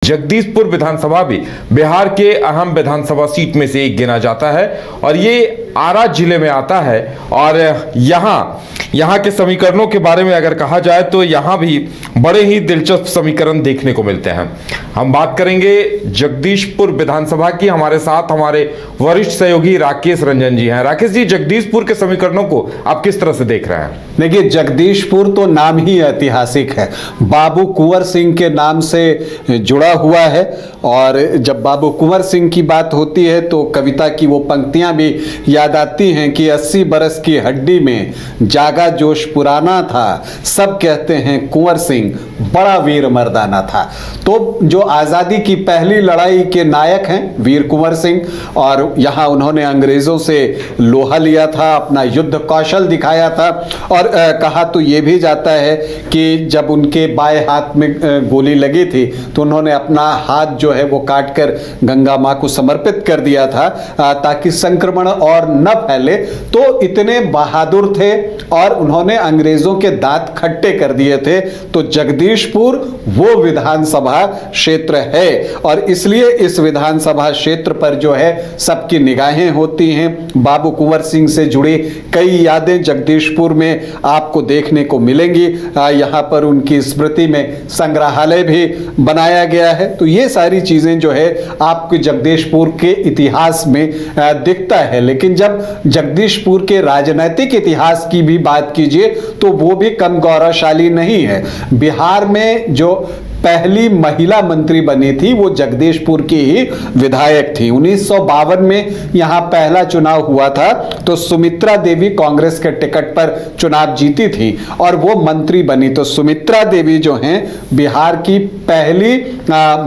जगदीशपुर विधानसभा भी बिहार के अहम विधानसभा सीट में से एक गिना जाता है और ये आरा जिले में आता है। और यहाँ के समीकरणों के बारे में अगर कहा जाए तो यहाँ भी बड़े ही दिलचस्प समीकरण देखने को मिलते हैं। हम बात करेंगे जगदीशपुर विधानसभा की। हमारे साथ हमारे वरिष्ठ सहयोगी राकेश रंजन जी हैं। राकेश जी, जगदीशपुर के समीकरणों को आप किस तरह से देख रहे हैं? देखिए, जगदीशपुर तो नाम ही ऐतिहासिक है, बाबू कुंवर सिंह के नाम से जुड़ा हुआ है। और जब बाबू कुंवर सिंह की बात होती है तो कविता की वो पंक्तियां भी याद आती हैं कि 80 बरस की हड्डी में जागा जोश पुराना था, सब कहते हैं कुंवर सिंह बड़ा वीर मर्दाना था। तो जो आज़ादी की पहली लड़ाई के नायक हैं वीर कुंवर सिंह, और यहाँ उन्होंने अंग्रेज़ों से लोहा लिया था, अपना युद्ध कौशल दिखाया था। और कहा तो ये भी जाता है कि जब उनके बाएं हाथ में गोली लगी थी तो उन्होंने अपना हाथ जो है वो काट कर गंगा माँ को समर्पित कर दिया था ताकि संक्रमण और न फैले। तो इतने बहादुर थे और उन्होंने अंग्रेजों के दांत खट्टे कर दिए थे। तो जगदीशपुर वो विधानसभा क्षेत्र है और इसलिए इस विधानसभा क्षेत्र पर जो है सबकी निगाहें होती हैं। बाबू कुंवर सिंह से जुड़ी कई यादें जगदीशपुर में आपको देखने को मिलेंगी। यहाँ पर उनकी स्मृति में संग्रहालय भी बनाया गया है। तो ये सारी चीजें जो है आपको जगदीशपुर के इतिहास में दिखता है। लेकिन जब जगदीशपुर के राजनीतिक इतिहास की भी बात कीजिए तो वो भी कम गौरवशाली नहीं है। बिहार में जो पहली महिला मंत्री बनी थी वो जगदीशपुर की ही विधायक थी। 1952 में यहाँ पहला चुनाव हुआ था तो सुमित्रा देवी कांग्रेस के टिकट पर चुनाव जीती थी और वो मंत्री बनी। तो सुमित्रा देवी जो हैं बिहार की पहली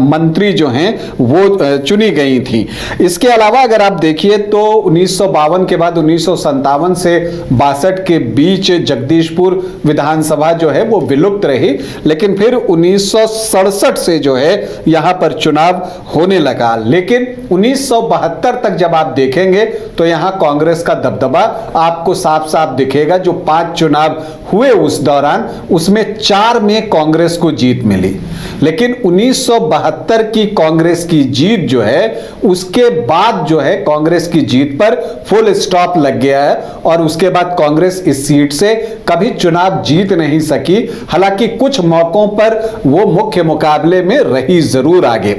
मंत्री जो हैं वो चुनी गई थी। इसके अलावा अगर आप देखिए तो 1952 के बाद 1957 से 62 के बीच जगदीशपुर विधानसभा जो है वो विलुप्त रही। लेकिन फिर 1967 से जो है यहां पर चुनाव होने लगा। लेकिन 1972 तक जब आप देखेंगे तो यहां कांग्रेस का दबदबा आपको साफ साफ दिखेगा। जो 5 चुनाव हुए उस दौरान उसमें 4 में कांग्रेस को जीत मिली। लेकिन 1972 की कांग्रेस की जीत जो है उसके बाद जो है कांग्रेस की जीत पर फुल स्टॉप लग गया है और उसके बाद कांग्रेस इस सीट से कभी चुनाव जीत नहीं सकी। हालांकि कुछ मौकों पर वो मुख्य मुकाबले में रही जरूर आगे।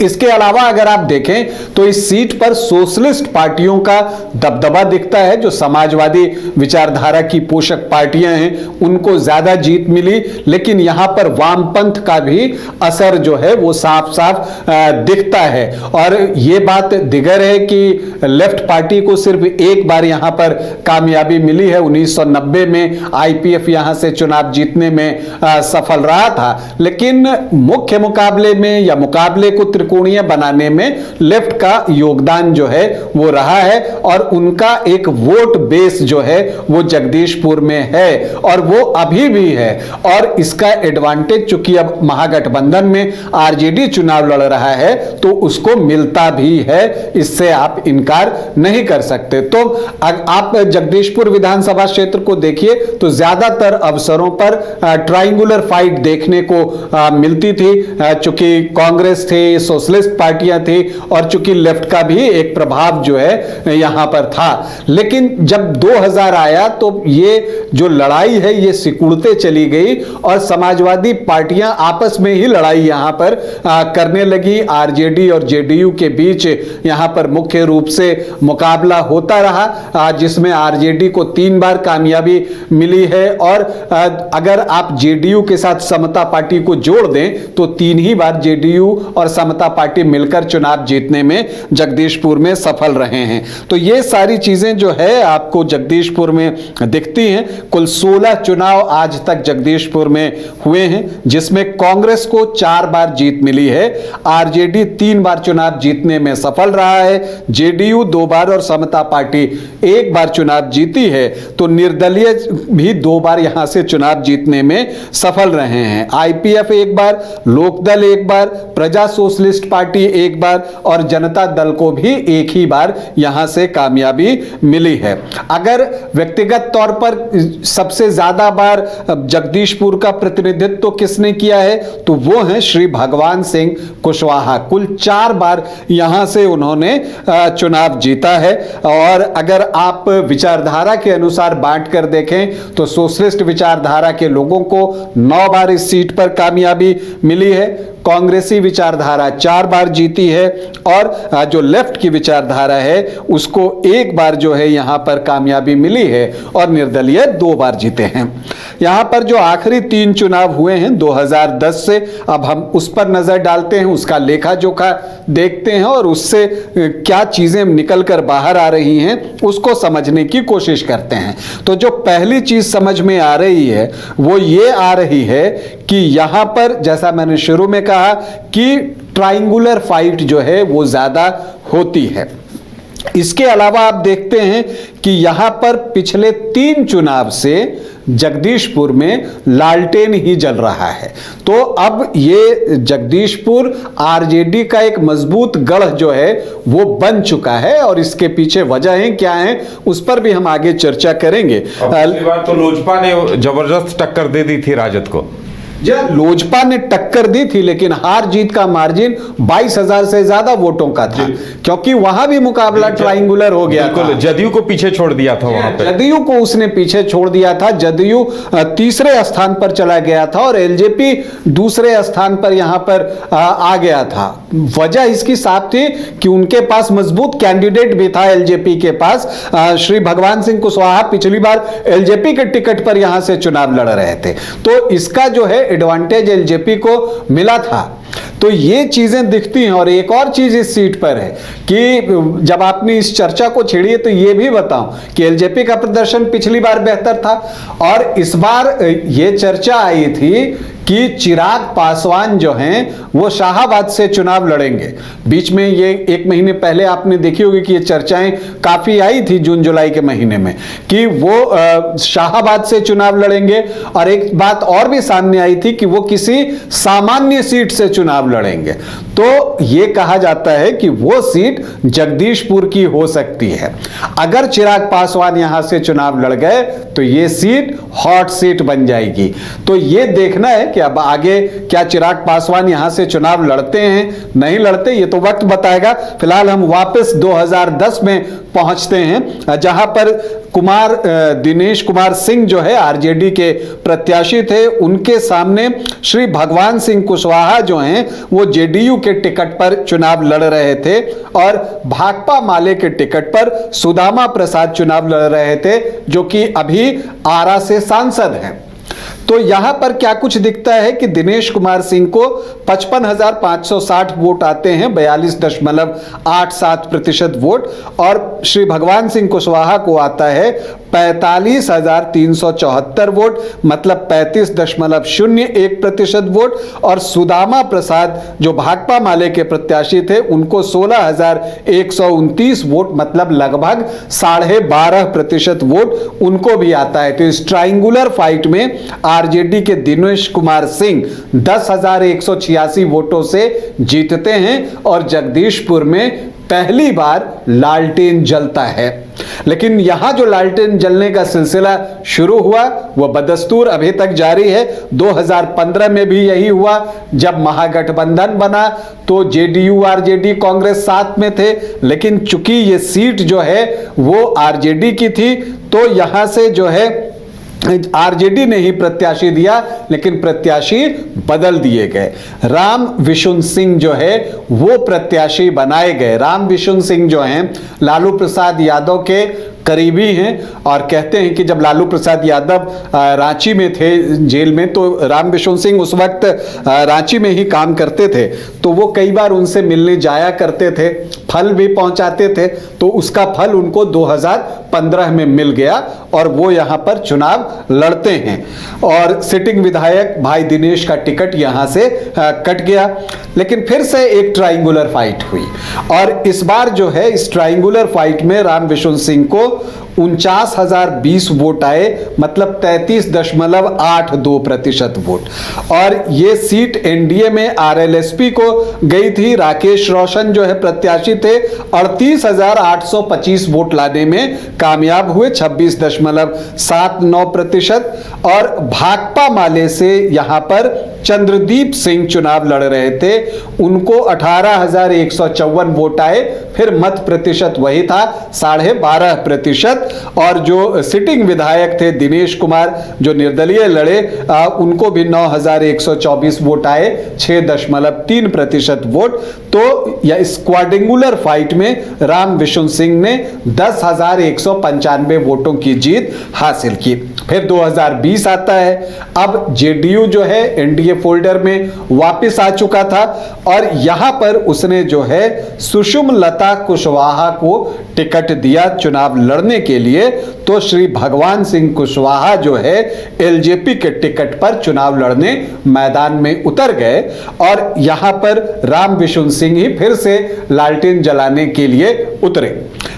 इसके अलावा अगर आप देखें तो इस सीट पर सोशलिस्ट पार्टियों का दबदबा दिखता है। जो समाजवादी विचारधारा की पोषक पार्टियां हैं उनको ज्यादा जीत मिली। लेकिन यहां पर वामपंथ का भी असर जो है वो साफ साफ दिखता है। और ये बात दिगर है कि लेफ्ट पार्टी को सिर्फ एक बार यहां पर कामयाबी मिली है। 1990 में IPF यहां से चुनाव जीतने में सफल रहा था। लेकिन मुख्य मुकाबले में या मुकाबले को त्रिकोणीय बनाने में लेफ्ट का योगदान जो है वो रहा है और उनका एक वोट बेस जो है वो जगदीशपुर में है और वो अभी भी है। और इसका एडवांटेज चूंकि अब महागठबंधन में RJD चुनाव लड़ रहा है तो उसको मिलता भी है, इससे आप इनकार नहीं कर सकते। तो आप जगदीशपुर विधानसभा क्षेत्र को देखिए तो ज्यादातर अवसरों पर ट्रायंगुलर फाइट देखने को मिलती थी। चूंकि कांग्रेस थे, सोशलिस्ट पार्टियां थी और चूंकि लेफ्ट का भी एक प्रभाव जो है यहां पर था। लेकिन जब 2000 आया तो ये जो लड़ाई है ये सिकुड़ते चली गई और समाजवादी पार्टियां आपस में ही लड़ाई यहां पर करने लगी। RJD और JDU के बीच यहां पर मुख्य रूप से मुकाबला होता रहा जिसमें RJD को 3 बार कामयाबी मिली है और अगर आप JDU के साथ समता पार्टी को जोड़ दें तो 3 ही बार JDU और समता पार्टी मिलकर चुनाव जीतने में जगदीशपुर में सफल रहे हैं। तो ये सारी चीजें जो है आपको जगदीशपुर में दिखती हैं। कुल 16 चुनाव आज तक जगदीशपुर में हुए हैं जिसमें कांग्रेस को 4 बार जीत मिली है। RJD 3 बार चुनाव जीतने में सफल रहा है। JDU 2 बार और समता पार्टी 1 बार चुनाव जीती है। तो निर्दलीय भी 2 बार यहां से चुनाव जीतने में सफल रहे हैं। IPF 1 बार, लोकदल 1 बार, प्रजा सोशलिस्ट पार्टी एक बार और जनता दल को भी एक ही बार यहां से कामयाबी मिली है। अगर व्यक्तिगत तौर पर सबसे ज्यादा बार जगदीशपुर का प्रतिनिधित्व किसने किया है तो वो है श्री भगवान सिंह कुशवाहा। कुल 4 बार यहां से उन्होंने चुनाव जीता है। और अगर आप विचारधारा के अनुसार बांट कर देखें तो सोशलिस्ट विचारधारा के लोगों को 9 बार इस सीट पर कामयाबी मिली है, कांग्रेसी विचारधारा 4 बार जीती है और जो लेफ्ट की विचारधारा है उसको 1 बार जो है यहां पर कामयाबी मिली है और निर्दलीय 2 बार जीते हैं। यहां पर जो आखिरी 3 चुनाव हुए हैं 2010 से, अब हम उस पर नजर डालते हैं, उसका लेखा जोखा देखते हैं और उससे क्या चीजें निकल कर बाहर आ रही हैं उसको समझने की कोशिश करते हैं। तो जो पहली चीज समझ में आ रही है वो ये आ रही है कि यहां पर जैसा मैंने शुरू में कहा कि ट्रायंगुलर फाइट जो है वो ज्यादा होती है। इसके अलावा आप देखते हैं कि यहां पर पिछले 3 चुनाव से जगदीशपुर में लालटेन ही जल रहा है। तो अब ये जगदीशपुर आरजेडी का एक मजबूत गढ़ जो है वो बन चुका है और इसके पीछे वजहें क्या हैं उस पर भी हम आगे चर्चा करेंगे। पिछली बार तो लोजपा ने जबरदस्त टक्कर दे दी थी राजद को। लोजपा ने टक्कर दी थी लेकिन हार जीत का मार्जिन 22,000 से ज्यादा वोटों का था क्योंकि वहां भी मुकाबला ट्रायंगुलर हो गया था। जदयू को पीछे छोड़ दिया था वहां पर, जदयू को उसने पीछे छोड़ दिया था। जदयू तीसरे स्थान पर चला गया था और एलजेपी दूसरे स्थान पर यहां पर आ गया था। वजह इसकी साफ थी कि उनके पास मजबूत कैंडिडेट भी था एलजेपी के पास। श्री भगवान सिंह कुशवाहा पिछली बार एलजेपी के टिकट पर यहां से चुनाव लड़ रहे थे तो इसका जो है एडवांटेज एलजेपी को मिला था। तो ये चीजें दिखती हैं। और एक और चीज इस सीट पर है कि जब आपने इस चर्चा को छेड़ी है तो ये भी बताऊं कि एलजेपी का प्रदर्शन पिछली बार बेहतर था और इस बार ये चर्चा आई थी कि चिराग पासवान जो हैं वो शाहाबाद से चुनाव लड़ेंगे। बीच में ये 1 महीने पहले आपने देखी होगी कि ये चर्चाएं काफी आई थी जून जुलाई के महीने में कि वो शाहाबाद से चुनाव लड़ेंगे। और एक बात और भी सामने आई थी कि वो किसी सामान्य सीट से चुनाव लड़ेंगे। तो ये कहा जाता है कि वो सीट जगदीशपुर की हो सकती है। अगर चिराग पासवान यहां से चुनाव लड़ गए तो ये सीट हॉट सीट बन जाएगी। तो ये देखना है कि अब आगे क्या चिराग पासवान यहां से चुनाव लड़ते हैं नहीं लड़ते, ये तो वक्त बताएगा। फिलहाल हम वापस 2010 में पहुंचते हैं जहां पर दिनेश कुमार सिंह जो है आरजेडी के प्रत्याशी थे, उनके सामने श्री भगवान सिंह कुशवाहा जो हैं वो जेडीयू के टिकट पर चुनाव लड़ रहे थे और भाकपा माले के टिकट पर सुदामा प्रसाद चुनाव लड़ रहे थे जो कि अभी आरा से सांसद हैं। तो यहां पर क्या कुछ दिखता है कि दिनेश कुमार सिंह को 55,560 वोट आते हैं, 42.87% वोट, और श्री भगवान सिंह कुशवाहा को आता है 45,374 वोट, मतलब 35.01% वोट। और सुदामा प्रसाद जो भाकपा माले के प्रत्याशी थे उनको 16,129 वोट, मतलब लगभग 12.5% वोट उनको भी आता है। तो इस ट्रायंगुलर फाइट में आरजेडी के दिनेश कुमार सिंह 10,186 वोटों से जीतते हैं और जगदीशपुर में पहली बार लालटेन जलता है। लेकिन यहां जो लालटेन जलने का सिलसिला शुरू हुआ वह बदस्तूर अभी तक जारी है। 2015 में भी यही हुआ जब महागठबंधन बना तो जेडीयू आरजेडी कांग्रेस साथ में थे, लेकिन चूंकि ये सीट जो है वो आरजेडी की थी तो यहां से जो है आरजेडी ने ही प्रत्याशी दिया, लेकिन प्रत्याशी बदल दिए गए। राम विशुन सिंह जो है वो प्रत्याशी बनाए गए। राम विशुन सिंह जो हैं लालू प्रसाद यादव के करीबी हैं और कहते हैं कि जब लालू प्रसाद यादव रांची में थे जेल में तो राम विशुन सिंह उस वक्त रांची में ही काम करते थे, तो वो कई बार उनसे मिलने जाया करते थे, फल भी पहुंचाते थे। तो उसका फल उनको 2015 में मिल गया और वो यहां पर चुनाव लड़ते हैं और सिटिंग विधायक भाई दिनेश का टिकट यहां से कट गया। लेकिन फिर से एक ट्रायंगुलर फाइट हुई और इस बार जो है इस ट्रायंगुलर फाइट में राम विशुन सिंह को 49,020 वोट आए, मतलब 33.82% वोट। और ये सीट एनडीए में आरएलएसपी को गई थी। राकेश रोशन जो है प्रत्याशी थे, 38,825 वोट लाने में कामयाब हुए, 26.79%। और भाकपा माले से यहां पर चंद्रदीप सिंह चुनाव लड़ रहे थे, उनको 18,154 वोट आए, फिर मत प्रतिशत वही था 12.5%। और जो सिटिंग विधायक थे दिनेश कुमार जो निर्दलीय लड़े, उनको भी 9,124 वोट आए, 6.3% वोट। तो यह क्वाड्रेंगुलर फाइट में राम विशुन सिंह ने 10,195 वोटों की जीत हासिल की। फिर 2020 आता है। अब जेडीयू जो है एनडीए फोल्डर में वापस आ चुका था और यहां पर उसने जो है सुषुमलता कुशवाहा को टिकट दिया चुनाव लड़ने के लिए। तो श्री भगवान सिंह कुशवाहा जो है एलजेपी के टिकट पर चुनाव लड़ने मैदान में उतर गए और यहां पर राम विशुन सिंह ही फिर से लालटेन जलाने के लिए उतरे।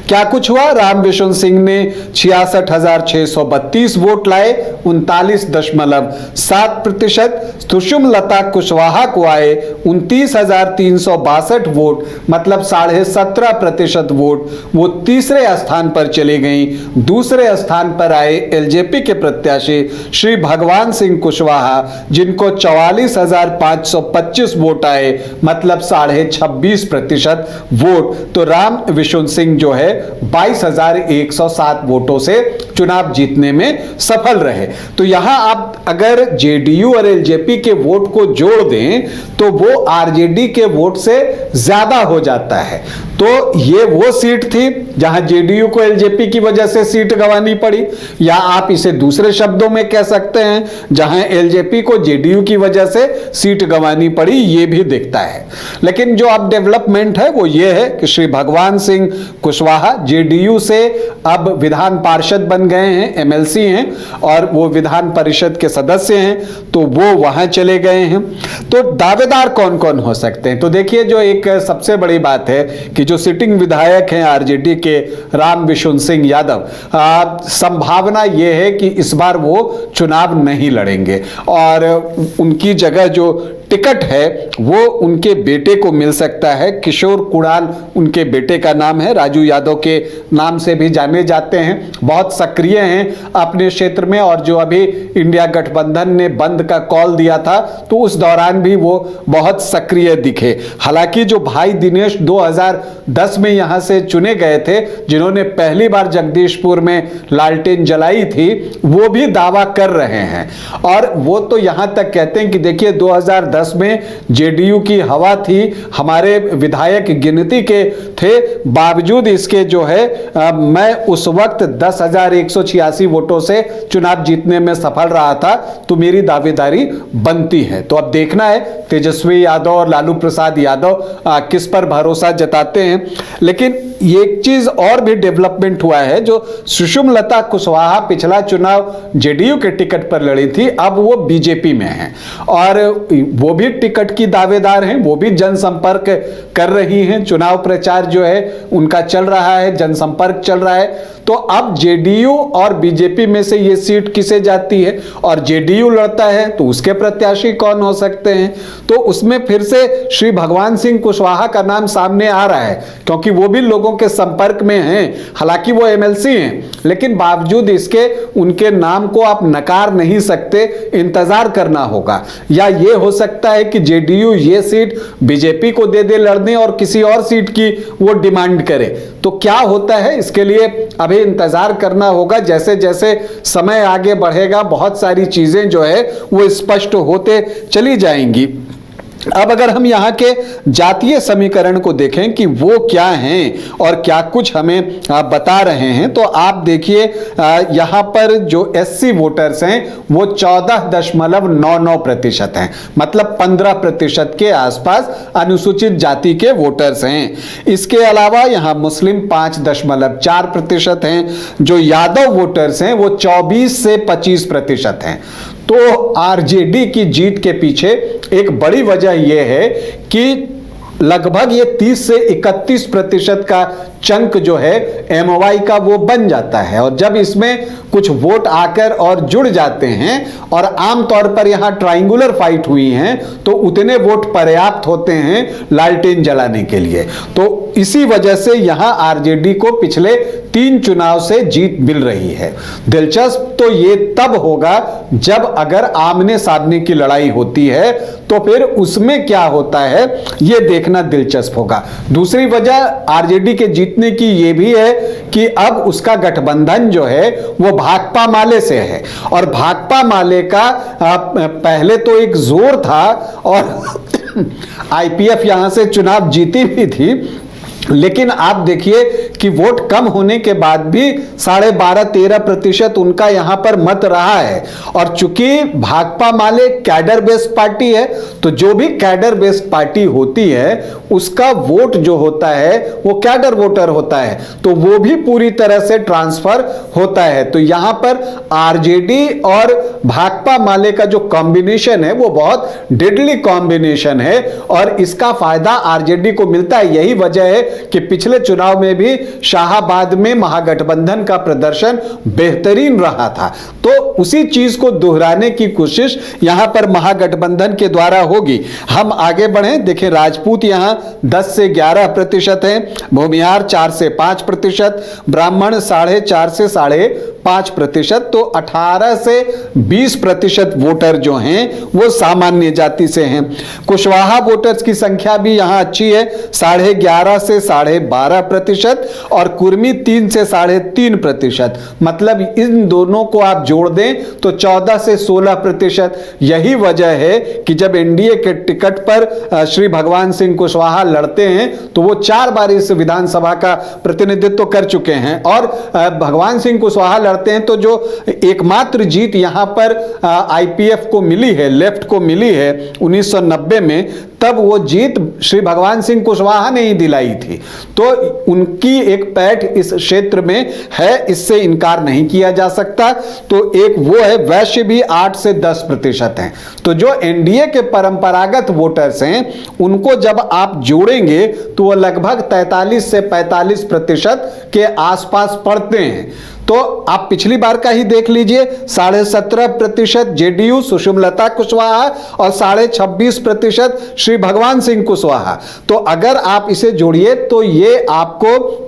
क्या कुछ हुआ? राम विशुन सिंह ने 66,632 वोट लाए, 39.7%। सुषुमलता कुशवाहा को आए 29,362 वोट, मतलब 17.5% वोट। वो तीसरे स्थान पर चली गई। दूसरे स्थान पर आए एलजेपी के प्रत्याशी श्री भगवान सिंह कुशवाहा, जिनको 44,525 वोट आए, मतलब 26.5% वोट। तो राम विशुन सिंह जो है 22,107 वोटों से चुनाव जीतने में सफल रहे। तो यहां आप अगर जेडीयू और एलजेपी के वोट को जोड़ दें तो वो आरजेडी के वोट से ज्यादा हो जाता है। तो ये वो सीट थी जहां जेडीयू को एलजेपी की वजह से सीट गंवानी पड़ी, या आप इसे दूसरे शब्दों में कह सकते हैं जहां एलजेपी को जेडीयू की वजह से सीट गंवानी पड़ी, ये भी दिखता है। लेकिन जो अब डेवलपमेंट है वो ये है कि श्री भगवान सिंह कुशवाहा जेडीयू से अब विधान पार्षद बन गए हैं, एमएलसी हैं, और वो विधान परिषद के सदस्य हैं, तो वो वहां चले गए हैं। तो दावेदार कौन कौन हो सकते हैं? तो देखिए, जो एक सबसे बड़ी बात है कि जो सिटिंग विधायक हैं आरजेडी के राम विशुन सिंह यादव, संभावना यह है कि इस बार वो चुनाव नहीं लड़ेंगे और उनकी जगह जो टिकट है वो उनके बेटे को मिल सकता है। किशोर कुणाल उनके बेटे का नाम है, राजू यादव के नाम से भी जाने जाते हैं, बहुत सक्रिय हैं अपने क्षेत्र में। और जो अभी इंडिया गठबंधन ने बंद का कॉल दिया था तो उस दौरान भी वो बहुत सक्रिय दिखे। हालांकि जो भाई दिनेश 2010 में यहां से चुने गए थे, जिन्होंने पहली बार जगदीशपुर में लालटेन जलाई थी, वो भी दावा कर रहे हैं। और वो तो यहां तक कहते हैं कि देखिए 2010 में जेडीयू की हवा थी, हमारे विधायक गिनती के थे, बावजूद इसके जो है मैं उस वक्त 10,186 वोटों से चुनाव जीतने में सफल रहा था, तो मेरी दावेदारी बनती है। तो अब देखना है तेजस्वी यादव और लालू प्रसाद यादव किस पर भरोसा जताते हैं। लेकिन एक चीज और भी डेवलपमेंट हुआ है, जो सुषुमलता कुशवाहा पिछला चुनाव जेडीयू के टिकट पर लड़ी थी, अब वो बीजेपी में हैं और वो भी टिकट की दावेदार हैं, वो भी जनसंपर्क कर रही हैं। चुनाव प्रचार जो है उनका चल रहा है, जनसंपर्क चल रहा है। तो अब जेडीयू और बीजेपी में से ये सीट किसे जाती है और जेडीयू लड़ता है तो उसके प्रत्याशी कौन हो सकते हैं? तो उसमें फिर से श्री भगवान सिंह कुशवाहा का नाम सामने आ रहा है, क्योंकि वो भी लोगों के संपर्क में हैं। हालांकि वो एमएलसी हैं, लेकिन बावजूद इसके उनके नाम को आप नकार नहीं सकते, इंतजार करना होगा। या ये हो सकता है कि जेडीयू ये सीट बीजेपी को दे दे लड़ने और किसी और सीट की वो डिमांड करे। तो क्या होता है इसके लिए अभी इंतजार करना होगा। जैसे जैसे समय आगे बढ़ेगा बहुत सारी चीजें जो है वो स्पष्ट होते चली जाएंगी। अब अगर हम यहाँ के जातीय समीकरण को देखें कि वो क्या हैं और क्या कुछ हमें बता रहे हैं, तो आप देखिए यहाँ पर जो एससी वोटर्स हैं वो 14.99% हैं, मतलब 15% के आसपास अनुसूचित जाति के वोटर्स हैं। इसके अलावा यहाँ मुस्लिम 5.4% हैं। जो यादव वोटर्स हैं वो 24 से 25% हैं। तो आरजेडी की जीत के पीछे एक बड़ी वजह यह है कि लगभग ये 30 से 31% का चंक जो है एमवाई का वो बन जाता है, और जब इसमें कुछ वोट आकर और जुड़ जाते हैं और आमतौर पर यहां ट्रायंगुलर फाइट हुई हैं तो उतने वोट पर्याप्त होते हैं लालटेन जलाने के लिए। तो इसी वजह से यहां आरजेडी को पिछले 3 चुनाव से जीत मिल रही है। दिलचस्प तो ये तब होगा जब अगर आमने सामने की लड़ाई होती है तो फिर उसमें क्या होता है ये देखना दिलचस्प होगा। दूसरी वजह आरजेडी के जीतने की ये भी है कि अब उसका गठबंधन जो है वो भाकपा माले से है, और भाकपा माले का पहले तो एक जोर था और आईपीएफ यहां से चुनाव जीती भी थी, लेकिन आप देखिए कि वोट कम होने के बाद भी 12.5-13% उनका यहां पर मत रहा है। और चूंकि भाकपा माले कैडर बेस्ड पार्टी है तो जो भी कैडर बेस्ड पार्टी होती है उसका वोट जो होता है वो कैडर वोटर होता है, तो वो भी पूरी तरह से ट्रांसफर होता है। तो यहां पर आरजेडी और भाकपा माले का जो कॉम्बिनेशन है वो बहुत डेडली कॉम्बिनेशन है और इसका फायदा आरजेडी को मिलता है। यही वजह है कि पिछले चुनाव में भी शाहाबाद में महागठबंधन का प्रदर्शन बेहतरीन रहा था। तो उसी चीज को दोहराने की कोशिश यहां पर महागठबंधन के द्वारा होगी। हम आगे बढ़ें, देखिए राजपूत यहां 10 से 11% हैं, भूमिहार 4 से 5%, ब्राह्मण 4.5 से 5.5%, तो 18 से 20% वोटर जो हैं वो सामान्य जाति से हैं। कुशवाहा वोटर्स की संख्या भी यहां अच्छी है, 11.5 से 12.5%, और कुर्मी 3 से 3.5%। मतलब इन दोनों को आप जोड़ दें तो 14 से 16%। यही वजह है कि जब एनडीए के टिकट पर श्री भगवान सिंह कुशवाहा लड़ते हैं तो वो 4 बार इस विधानसभा का प्रतिनिधित्व कर चुके हैं, और भगवान सिंह कुशवाहा लड़ते हैं तो जो एकमात्र जीत यहां पर आईपीएफ को मिली है, लेफ्ट को मिली है 1990 में, तब वो जीत श्री भगवान सिंह कुशवाहा ने ही दिलाई थी। तो उनकी एक पैठ इस क्षेत्र में है, इससे इनकार नहीं किया जा सकता। तो एक वो है, वैश्य भी 8 से 10% हैं। तो जो एनडीए के परंपरागत वोटर्स हैं उनको जब आप जोड़ेंगे तो वो लगभग 43 से 45% के आसपास पड़ते हैं। तो आप पिछली बार का ही देख लीजिए, 17.5% जेडीयू सुषमलता कुशवाहा और 26.5% श्री भगवान सिंह कुशवाहा। तो अगर आप इसे जोड़िए तो ये आपको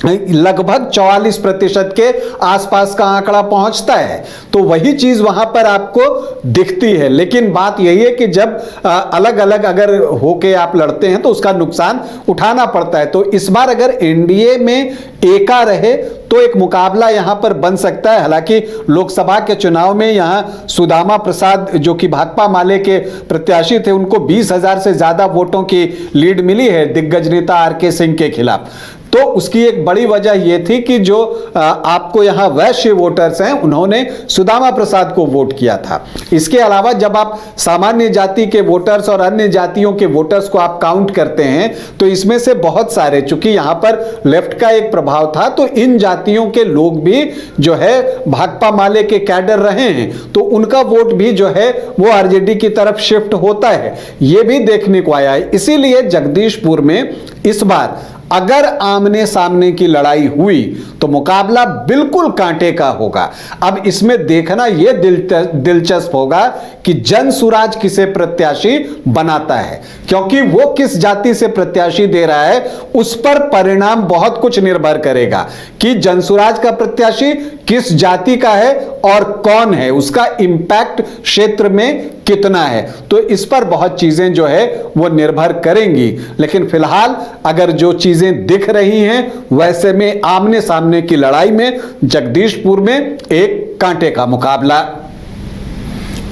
लगभग 44% के आसपास का आंकड़ा पहुंचता है। तो वही चीज वहां पर आपको दिखती है। लेकिन बात यही है कि जब अलग अलग अगर होके आप लड़ते हैं तो उसका नुकसान उठाना पड़ता है। तो इस बार अगर एनडीए में एका रहे तो एक मुकाबला यहां पर बन सकता है। हालांकि लोकसभा के चुनाव में यहां सुदामा प्रसाद जो कि भाकपा माले के प्रत्याशी थे उनको 20,000 से ज्यादा वोटों की लीड मिली है दिग्गज नेता आरके सिंह के खिलाफ। तो उसकी एक बड़ी वजह यह थी कि जो आपको यहां वैश्य वोटर्स हैं उन्होंने सुदामा प्रसाद को वोट किया था। इसके अलावा जब आप सामान्य जाति के वोटर्स और अन्य जातियों के वोटर्स को आप काउंट करते हैं तो इसमें से बहुत सारे, चूंकि यहां पर लेफ्ट का एक प्रभाव था तो इन जातियों के लोग भी जो है भाकपा माले के कैडर रहे हैं, तो उनका वोट भी जो है वो आरजेडी की तरफ शिफ्ट होता है, ये भी देखने को आया है। इसीलिए जगदीशपुर में इस बार अगर आमने सामने की लड़ाई हुई तो मुकाबला बिल्कुल कांटे का होगा। अब इसमें देखना यह दिलचस्प होगा कि जनसुराज किसे प्रत्याशी बनाता है, क्योंकि वो किस जाति से प्रत्याशी दे रहा है उस पर परिणाम बहुत कुछ निर्भर करेगा कि जनसुराज का प्रत्याशी किस जाति का है और कौन है, उसका इंपैक्ट क्षेत्र में कितना है। तो इस पर बहुत चीजें जो है वो निर्भर करेंगी। लेकिन फिलहाल अगर जो चीजें दिख रही हैं वैसे में आमने सामने की लड़ाई में जगदीशपुर में एक कांटे का मुकाबला।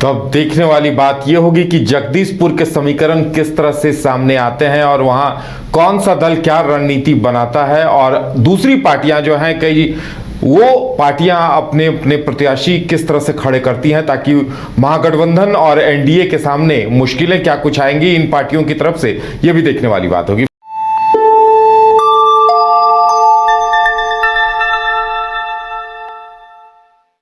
तो अब देखने वाली बात यह होगी कि जगदीशपुर के समीकरण किस तरह से सामने आते हैं और वहां कौन सा दल क्या रणनीति बनाता है, और दूसरी पार्टियां जो हैं कई वो पार्टियां अपने अपने प्रत्याशी किस तरह से खड़े करती हैं, ताकि महागठबंधन और एनडीए के सामने मुश्किलें क्या कुछ आएंगी इन पार्टियों की तरफ से, यह भी देखने वाली बात होगी।